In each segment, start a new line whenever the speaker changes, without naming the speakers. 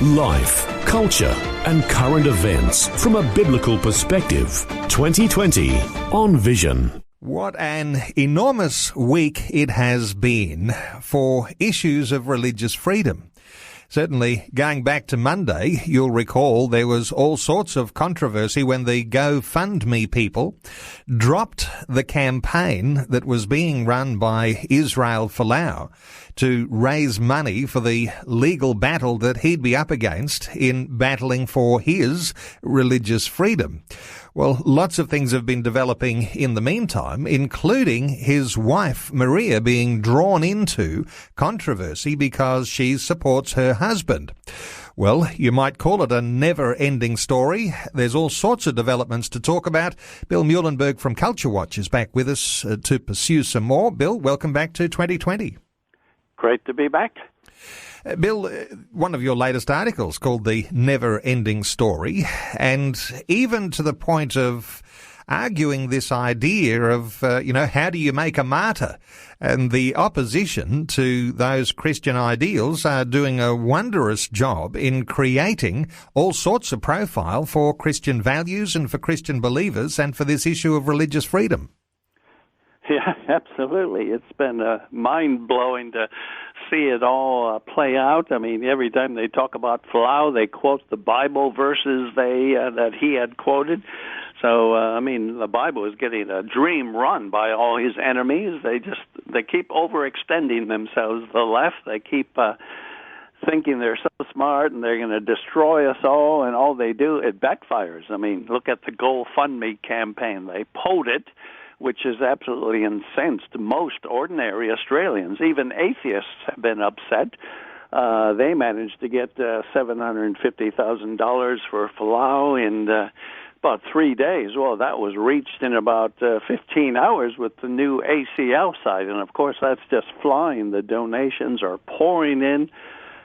Life, culture, and current events from a biblical perspective. 2020 on Vision.
What an enormous week it has been for issues of religious freedom. Certainly, going back to Monday, you'll recall there was all sorts of controversy when the GoFundMe people dropped the campaign that was being run by Izzy Folau to raise money for the legal battle that he'd be up against in battling for his religious freedom. Well, lots of things have been developing in the meantime, including his wife, Maria, being drawn into controversy because she supports her husband. Well, you might call it a never-ending story. There's all sorts of developments to talk about. Bill Muhlenberg from Culture Watch is back with us to pursue some more. Bill, welcome back to 2020.
Great to be back.
Bill, one of your latest articles called The Never-Ending Story, and even to the point of arguing this idea of, how do you make a martyr? And the opposition to those Christian ideals are doing a wondrous job in creating all sorts of profile for Christian values and for Christian believers and for this issue of religious freedom.
Yeah, absolutely. It's been mind-blowing to see it all play out. I mean, every time they talk about Folau, they quote the Bible verses that he had quoted. So, the Bible is getting a dream run by all his enemies. They keep overextending themselves. The left, they keep thinking they're so smart and they're going to destroy us all, and all they do, it backfires. I mean, look at the GoFundMe campaign. They pulled it, which is absolutely incensed most ordinary Australians. Even atheists have been upset. They managed to get $750,000 for Folau in about 3 days. Well, that was reached in about 15 hours with the new ACL site. And, of course, that's just flying. The donations are pouring in.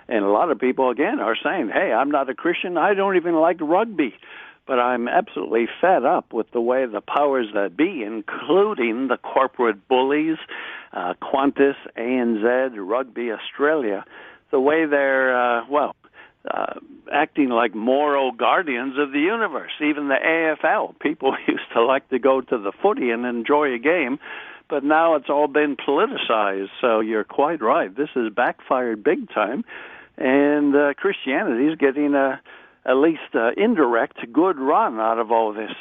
And a lot of people, again, are saying, hey, I'm not a Christian. I don't even like rugby. But I'm absolutely fed up with the way the powers that be, including the corporate bullies, Qantas, ANZ, Rugby Australia, the way they're, acting like moral guardians of the universe. Even the AFL, people used to like to go to the footy and enjoy a game, but now it's all been politicized. So you're quite right. This has backfired big time, and Christianity is getting at least indirect good run out of all this.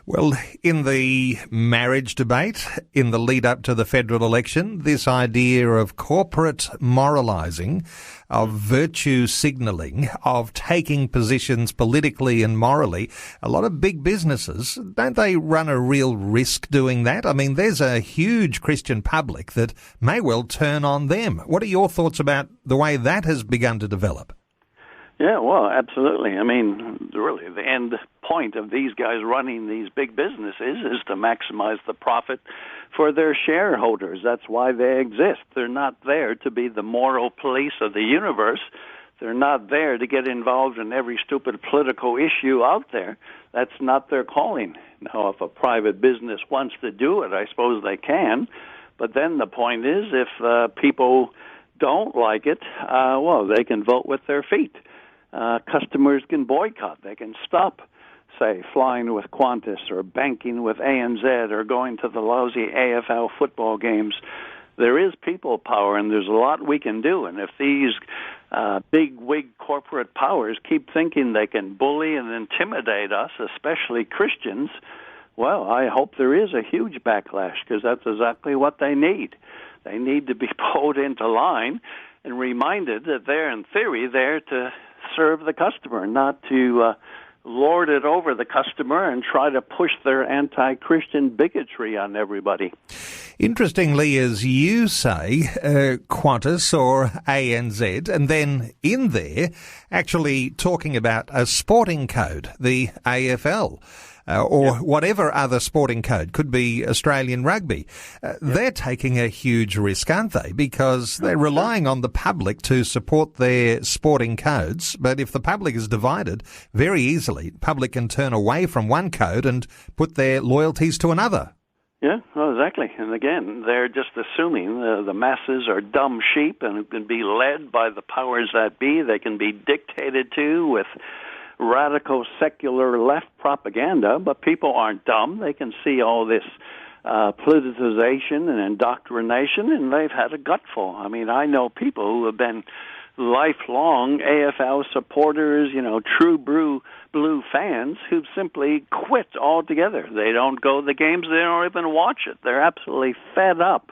Well, in the marriage debate, in the lead up to the federal election, this idea of corporate moralising, of virtue signalling, of taking positions politically and morally, a lot of big businesses, don't they run a real risk doing that? I mean, there's a huge Christian public that may well turn on them. What are your thoughts about the way that has begun to develop?
Yeah, well, absolutely. I mean, really, the end point of these guys running these big businesses is to maximize the profit for their shareholders. That's why they exist. They're not there to be the moral police of the universe. They're not there to get involved in every stupid political issue out there. That's not their calling. Now, if a private business wants to do it, I suppose they can. But then the point is, if people don't like it, they can vote with their feet. Customers can boycott. They can stop, say, flying with Qantas or banking with ANZ or going to the lousy AFL football games. There is people power, and there's a lot we can do. And if these big wig corporate powers keep thinking they can bully and intimidate us, especially Christians, well, I hope there is a huge backlash, because that's exactly what they need. They need to be pulled into line and reminded that they're, in theory, there to serve the customer, not to lord it over the customer and try to push their anti-Christian bigotry on everybody.
Interestingly, as you say, Qantas or ANZ, and then in there actually talking about a sporting code, the AFL. Or whatever other sporting code, could be Australian rugby. They're taking a huge risk, aren't they? Because they're relying on the public to support their sporting codes. But if the public is divided, very easily, public can turn away from one code and put their loyalties to another.
Yeah, well, exactly. And again, they're just assuming the masses are dumb sheep and can be led by the powers that be. They can be dictated to with radical secular left propaganda, but people aren't dumb. They can see all this politicization and indoctrination, and they've had a gutful. I mean, I know people who have been lifelong AFL supporters, true blue fans who've simply quit altogether. They don't go to the games. They don't even watch it. They're absolutely fed up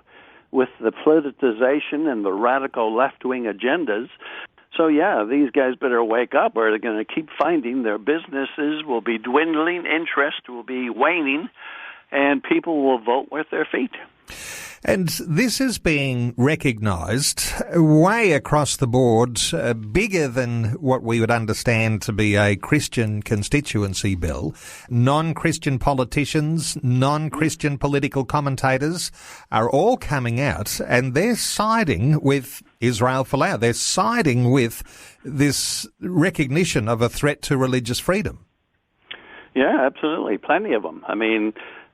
with the politicization and the radical left-wing agendas. So, yeah, these guys better wake up or they're going to keep finding their businesses will be dwindling, interest will be waning, and people will vote with their feet.
And this is being recognised way across the board, bigger than what we would understand to be a Christian constituency bill. Non-Christian politicians, non-Christian political commentators are all coming out and they're siding with Izzy Folau. They're siding with this recognition of a threat to religious freedom.
Yeah, absolutely. Plenty of them. I mean,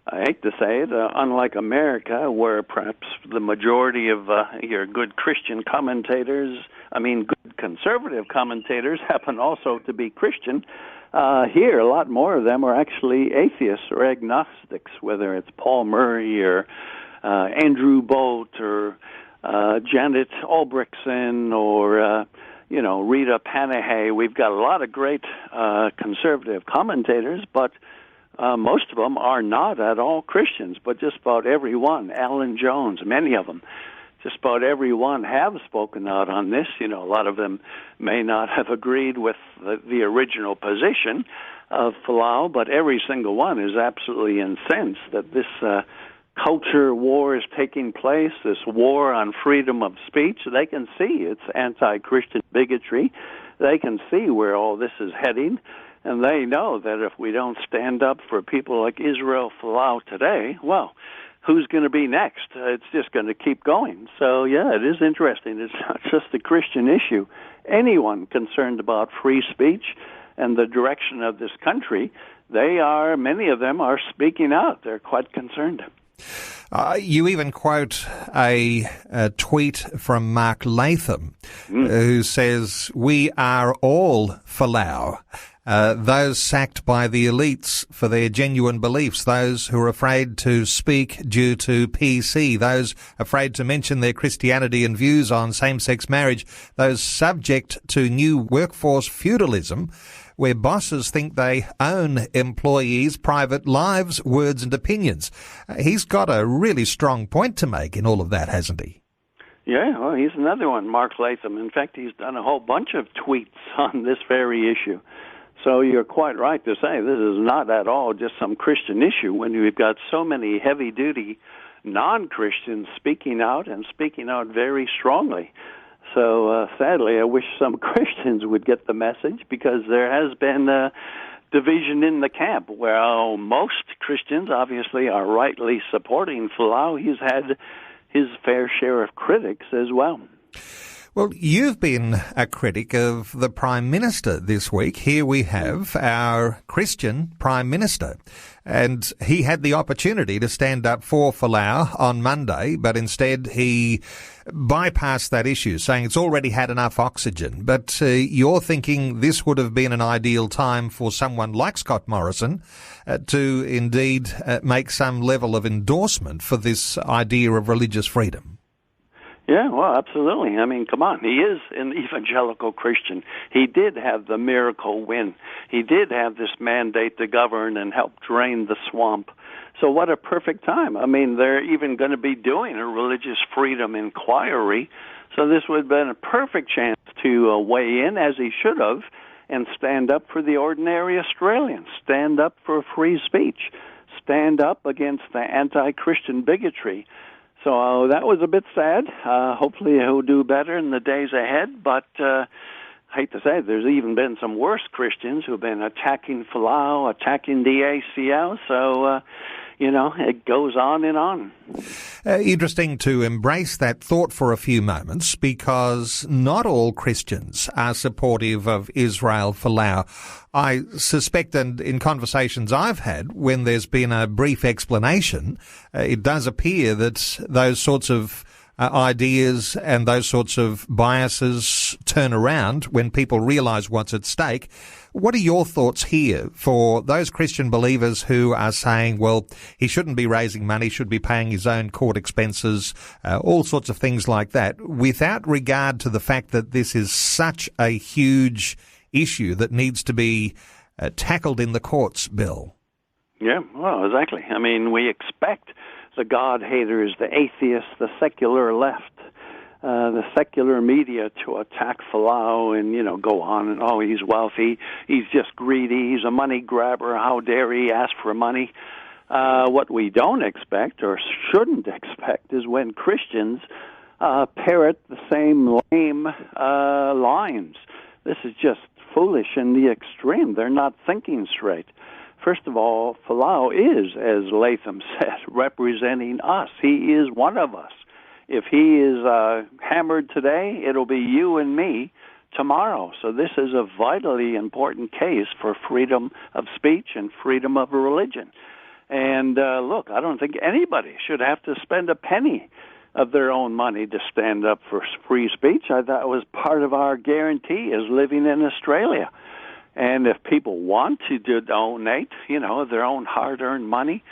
I hate to say it, unlike America, where perhaps the majority of your good Christian commentators, good conservative commentators happen also to be Christian, here a lot more of them are actually atheists or agnostics, whether it's Paul Murray or Andrew Bolt or Janet Albrechtsen or Rita Panahay. We've got a lot of great conservative commentators, but most of them are not at all Christians, but just about every one. Alan Jones, many of them, just about every one have spoken out on this. A lot of them may not have agreed with the original position of Folau, but every single one is absolutely incensed that this culture war is taking place, this war on freedom of speech. They can see it's anti-Christian bigotry. They can see where all this is heading. And they know that if we don't stand up for people like Izzy Folau today, well, who's going to be next? It's just going to keep going. So, yeah, it is interesting. It's not just a Christian issue. Anyone concerned about free speech and the direction of this country, many of them are speaking out. They're quite concerned.
You even quote a tweet from Mark Latham, who says, "We are all Folau. Those sacked by the elites for their genuine beliefs, those who are afraid to speak due to PC, those afraid to mention their Christianity and views on same-sex marriage, those subject to new workforce feudalism, where bosses think they own employees' private lives, words and opinions." He's got a really strong point to make in all of that, hasn't he?
Yeah, well, he's another one, Mark Latham. In fact, he's done a whole bunch of tweets on this very issue. So you're quite right to say this is not at all just some Christian issue when we've got so many heavy-duty non-Christians speaking out and speaking out very strongly. So sadly, I wish some Christians would get the message because there has been division in the camp where most Christians obviously are rightly supporting Folau. He's had his fair share of critics as well.
Well, you've been a critic of the Prime Minister this week. Here we have our Christian Prime Minister. And he had the opportunity to stand up for Folau on Monday, but instead he bypassed that issue, saying it's already had enough oxygen. But you're thinking this would have been an ideal time for someone like Scott Morrison to indeed make some level of endorsement for this idea of religious freedom.
Yeah, well, absolutely. I mean, come on. He is an evangelical Christian. He did have the miracle win. He did have this mandate to govern and help drain the swamp. So what a perfect time. I mean, they're even going to be doing a religious freedom inquiry. So this would have been a perfect chance to weigh in, as he should have, and stand up for the ordinary Australians, stand up for free speech, stand up against the anti-Christian bigotry. So that was a bit sad. Hopefully he'll do better in the days ahead. But I hate to say it, there's even been some worse Christians who've been attacking Folau, attacking the ACL. So It goes on and on.
Interesting to embrace that thought for a few moments, because not all Christians are supportive of Izzy Folau. I suspect, and in conversations I've had, when there's been a brief explanation, it does appear that those sorts of ideas and those sorts of biases turn around when people realise what's at stake. What are your thoughts here for those Christian believers who are saying, well, he shouldn't be raising money, should be paying his own court expenses, all sorts of things like that, without regard to the fact that this is such a huge issue that needs to be tackled in the courts, Bill?
Yeah, well, exactly. I mean, we expect the God haters, the atheists, the secular left, the secular media to attack Folau and, go on and, oh, he's wealthy, he's just greedy, he's a money grabber, how dare he ask for money. What we don't expect or shouldn't expect is when Christians parrot the same lame lines. This is just foolish in the extreme. They're not thinking straight. First of all, Folau is, as Latham said, representing us. He is one of us. If he is hammered today, it'll be you and me tomorrow. So this is a vitally important case for freedom of speech and freedom of religion. And look, I don't think anybody should have to spend a penny of their own money to stand up for free speech. I thought it was part of our guarantee as living in Australia. And if people want to donate, their own hard-earned money,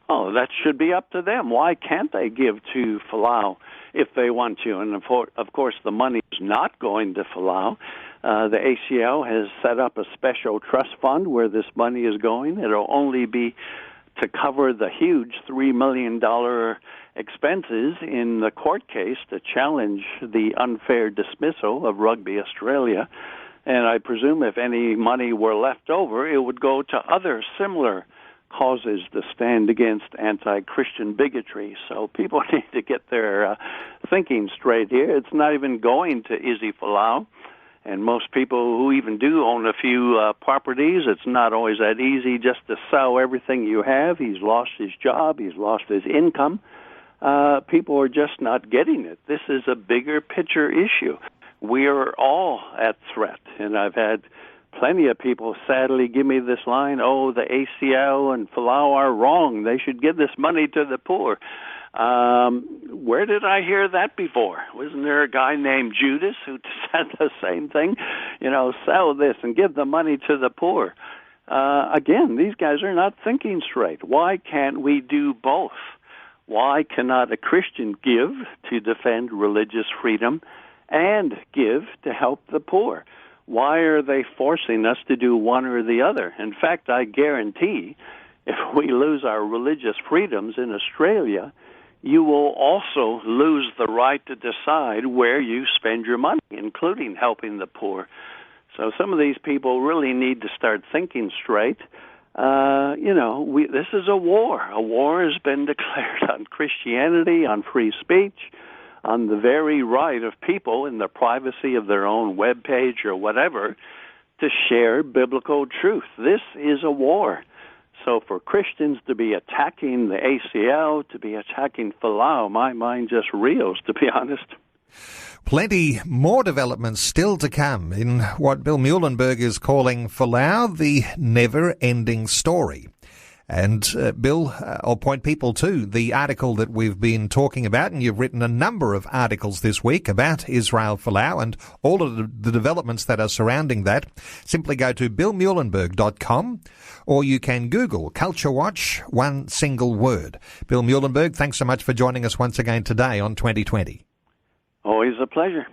that should be up to them. Why can't they give to Folau if they want to? And, of course, the money is not going to Folau. The ACL has set up a special trust fund where this money is going. It'll only be to cover the huge $3 million expenses in the court case to challenge the unfair dismissal of Rugby Australia. And I presume if any money were left over, it would go to other similar causes to stand against anti-Christian bigotry. So people need to get their thinking straight here. It's not even going to Izzy Folau. And most people who even do own a few properties, it's not always that easy just to sell everything you have. He's lost his job. He's lost his income. People are just not getting it. This is a bigger picture issue. We are all at threat, and I've had plenty of people sadly give me this line, oh, the ACL and Folau are wrong. They should give this money to the poor. Where did I hear that before? Wasn't there a guy named Judas who said the same thing? Sell this and give the money to the poor. Again, these guys are not thinking straight. Why can't we do both? Why cannot a Christian give to defend religious freedom and give to help the poor? Why are they forcing us to do one or the other? In fact, I guarantee if we lose our religious freedoms in Australia, you will also lose the right to decide where you spend your money, including helping the poor. So some of these people really need to start thinking straight. This is a war. A war has been declared on Christianity, on free speech, on the very right of people in the privacy of their own web page or whatever to share biblical truth. This is a war. So for Christians to be attacking the ACL, to be attacking Folau, my mind just reels, to be honest.
Plenty more developments still to come in what Bill Muhlenberg is calling Folau the never-ending story. And, Bill, I'll point people to the article that we've been talking about, and you've written a number of articles this week about Izzy Folau and all of the developments that are surrounding that. Simply go to billmuhlenberg.com, or you can Google Culture Watch, one single word. Bill Muhlenberg, thanks so much for joining us once again today on 2020.
Always a pleasure.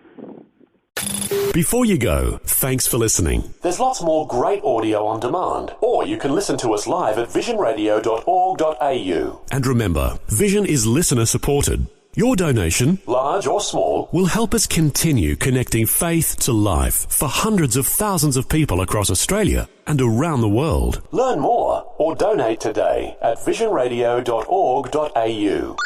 Before you go, thanks for listening.
There's lots more great audio on demand, or you can listen to us live at visionradio.org.au.
And remember, Vision is listener supported. Your donation,
large or small,
will help us continue connecting faith to life for hundreds of thousands of people across Australia and around the world.
Learn more or donate today at visionradio.org.au.